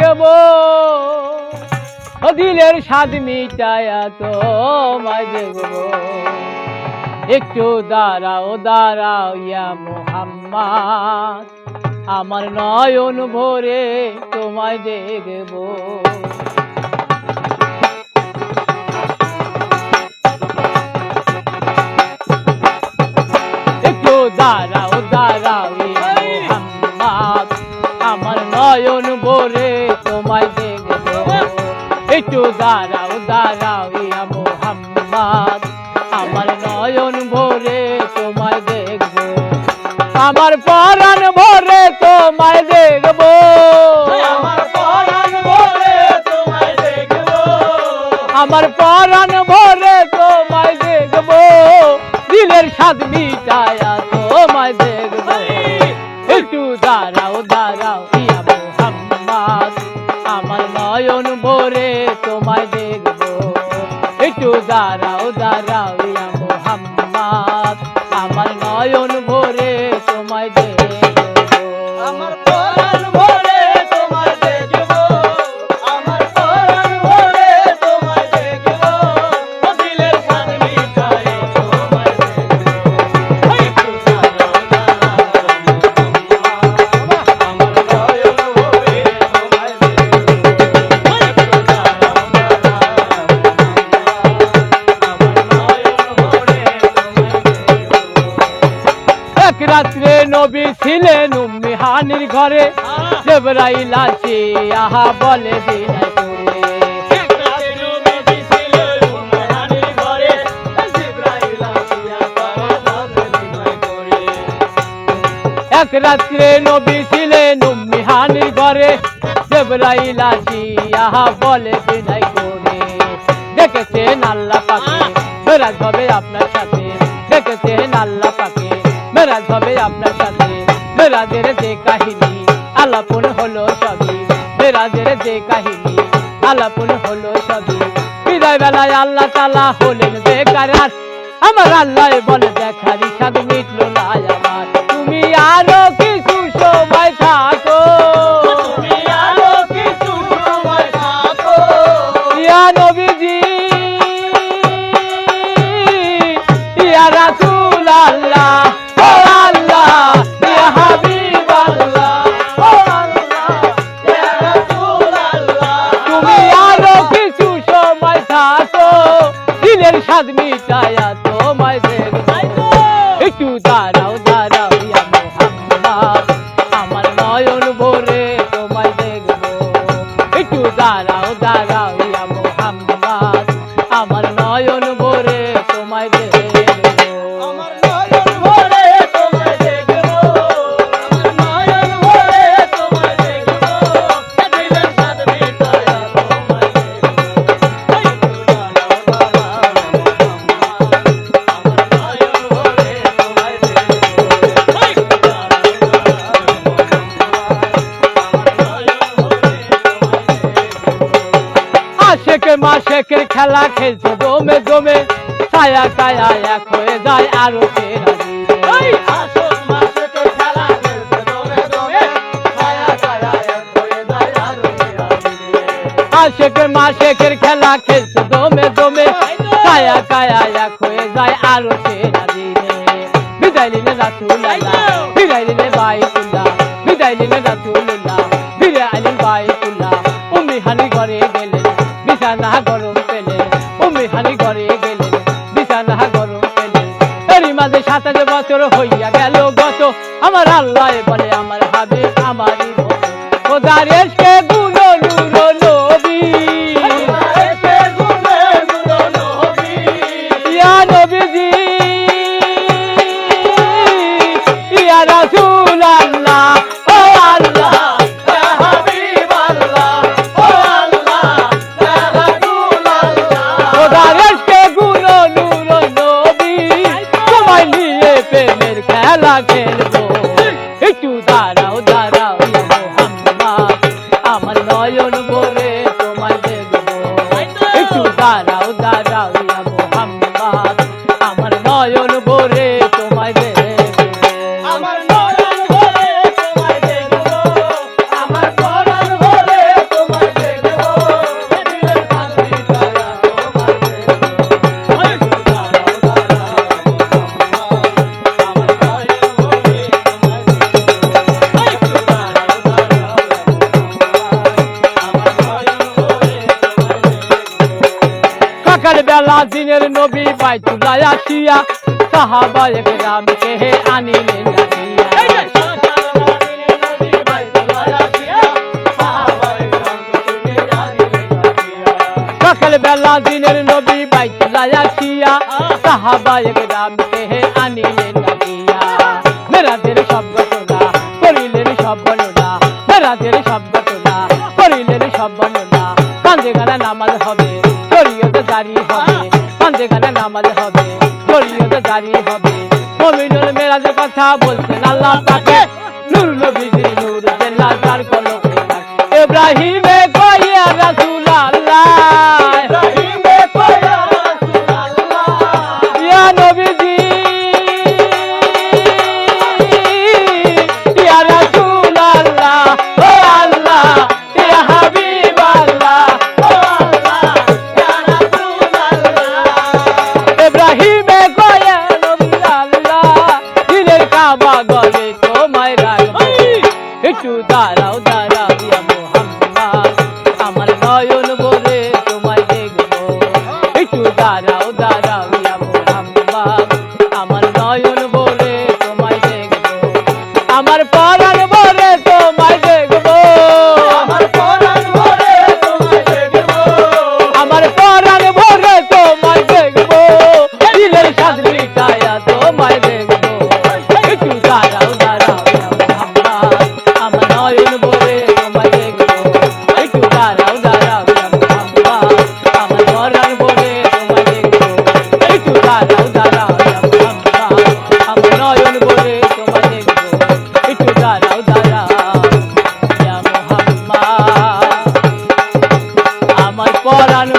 দেখবো দিলের স্বাদ মিটায়া তোমায় দেখবো একটু দাঁড়াও দাঁড়াও ইয়া মুহাম্মদ আমার নয়ন ভরে তোমায় দেখবো একটু দাঁড়াও দাঁড়াও ইয়া মুহাম্মদ আমার নয়ন ভরে তোমায় দেখবো একটু দাঁড়াও দাঁড়াও ইয়া মুহাম্মদ আমার নয়ন ভরে তোমায় দেখবো আমার পরাণ ভরে তোমায় দেখবো আমার পরাণ ভরে তোমায় দেখবো আমার পরাণ ভরে তোমায় দেখবো দিলের স্বাদ মিটায়া তোমায় দেখবো একটু দাঁড়াও দাঁড়াও ইয়া মুহাম্মদ আমার নয়ন ভরে তোমায় দেখবো একটু দাঁড়াও দাঁড়াও ইয়া মুহাম্মদ আমার নয়ন ভরে তোমায় দেখবো আমার পরাণ ভরে তোমায় দেখবো আমার পরাণ ভরে তোমায় দেখবো দিলের স্বাদ মিটায়া তোমায় দেখবো একটু দাঁড়াও দাঁড়াও আমার নয়ন ভরে তোমায় দেখবো একটু দাঁড়াও এক রাত্রে নবী ছিলেন উম্মে হানির ঘরে জিবরাইল আসে আহা বলে বিনয় করে এক রাত্রে নবী ছিলেন উম্মে হানির ঘরে জিবরাইল আসে আহা বলে বিনয় করে দেখেছেন আল্লাহ পাকে মেরাজ হবে আপনার সাথে দেখেছেন আল্লাহ পাকে মেরাজ হবে আপনার সাথে মেরাজের যে কাহিনী আলাপন হলো সবই মেরাজের যে কাহিনী আলাপন হলো সবই বিদায় বেলায় আল্লাহ তাআলা হলেন বেকারার আমার আল্লাহ বলে দেখার ইচ্ছা মিটলো না আমার তুমি আরো কিছু সময় থাকো তুমি আরো কিছু সময় থাকো ইয়া নবীজি ইয়া রাসূলুল্লাহ ও আল্লাহ ইয়া হাবিবাল্লাহ ও আল্লাহ ইয়া রাসূলুল্লাহ তুমি আরো কিছু সময় থাকো দিলের স্বাদ মিটায়া তোমায় দেখবো একটু দাঁড়াও দাঁড়াও ইয়া মুহাম্মদ আমার নয়ন ভরে তোমায় দেখবো একটু দাঁড়াও দাঁড়াও ইয়া মুহাম্মদ আমার নয়ন ভরে তোমায় দেখবো আমার নয়ন ভরে তোমায় দেখবো আমার নয়ন ভরে তোমায় দেখবো দিলের স্বাদ মিটায়া তোমায় দেখবো একটু দাঁড়াও দাঁড়াও আমার নয়ন ভরে তোমায় দেখবো একটু দাঁড়াও আশেকে মাশেকের খেলা খেলছে দমে দমে ছায়া কায়া এক হয়ে যায় আরো সেরা এই আশক মাসেতে খেলা খেলতে দমে দমে ছায়া ছায়া এক হয়ে যায় আরো দিলে আশেকে মাশেকের খেলা খেলছে দমে দমে ছায়া কায়া এক হয়ে যায় আরো সেরা দিনে বিদায় নিলে রাসূলুল্লাহ বিদায় নিলে বাইতুল্লাহ বিদায় নিলে রাসূলুল্লাহ ফিরে আইলেন বাইতুল্লাহ উম্মে হানি ঘরে গেলেন বিছানা গরম পেলেন উম্মে হানি ঘরে গেলেন বিছানা গরম পেলেন এরই মাঝে 27 বছর হইয়া গেল গত আমার আল্লাহ বলে আমার হাবিব আমারই মতো খোদার ইশকে গুনো নূর নবী এসে গুনে গুলো নবী ইয়া নবীজি ইয়া রাসূলুল্লাহ ও আল্লাহ ইয়া হাবিবাল্লাহ ও আল্লাহ ইয়া রাসূলুল্লাহ খোদার ইশকে গুনো নূর নবী তোমায় নিয়ে প্রেমের খেলা খেলবো একটু দাঁড়াও দাঁড়াও ইয়া মুহাম্মদ আমার নয়ন ভরে তোমায় দেখবো একটু দাঁড়াও দাঁড়াও ইয়া মুহাম্মদ আমার দিনের নবী বাইতুল্লাহ আসিয়া সাহাবায়ে কেরামকে আনিলেন ডাকিয়া। সকাল বেলা দিনের নবী বাইতুল্লাহ আসিয়া সাহাবায়ে কেরামকে আনিলেন ডাকিয়া। মেরাজের সব ঘটনা করিলেন সব বর্ণনা, মেরাজের সব ঘটনা করিলেন সব বর্ণনা। কান্দে গানা নামাজ হবে শরীয়তে জারি হবে, কান্দে গানা নামাজ হবে শরীয়তে জারি হবে। মুমিনুল মেরাজের কথা বলছেন আল্লাহ পাকে, নূর নবীজির নূর জেলা তার কলকে ইব্রাহিমে কইয়া রাসূলুল্লাহ, ইয়া নবীজি ইয়া রাসূলুল্লাহ, ও আল্লাহ ইয়া হাবিবাল্লাহ, ও আল্লাহ ইয়া রাসূলুল্লাহ। ইব্রাহিমে কইয়া রাসূলুল্লাহ, দিনের কাবা গলে তোমায় রাখবো, একটু দাঁড়াও দাঁড়াও ইয়া মুহাম্মদ, আমার নয়ন ভরে তোমায় দেখবো। একটু দাঁড়াও দাঁড়াও ইয়া মুহাম্মদ, আমার নয়ন ভরে তোমায় দেখবো, আমার পরাণ ভরে তোমায় দেখবো, আমার পরাণ ভরে তোমায় দেখবো, আমার পরাণ ভরে তোমায় দেখবো, দিলের স্বাদ মিটায়া তোমায় দেখবো। একটু দাঁড়াও দাঁড়াও ইয়া মুহাম্মদ, আমার নয়ন ভরে তোমায় দেখবো। একটু দাঁড়াও দাঁড়াও ইয়া মুহাম্মদ, আমার পরাণ ভরে তোমায় দেখবো। একটু দাঁড়াও দাঁড়াও ইয়া মুহাম্মদ, আমার নয়ন ভরে তোমায় দেখবো। একটু দাঁড়াও দাঁড়াও ইয়া মুহাম্মদ, আমার পরাণ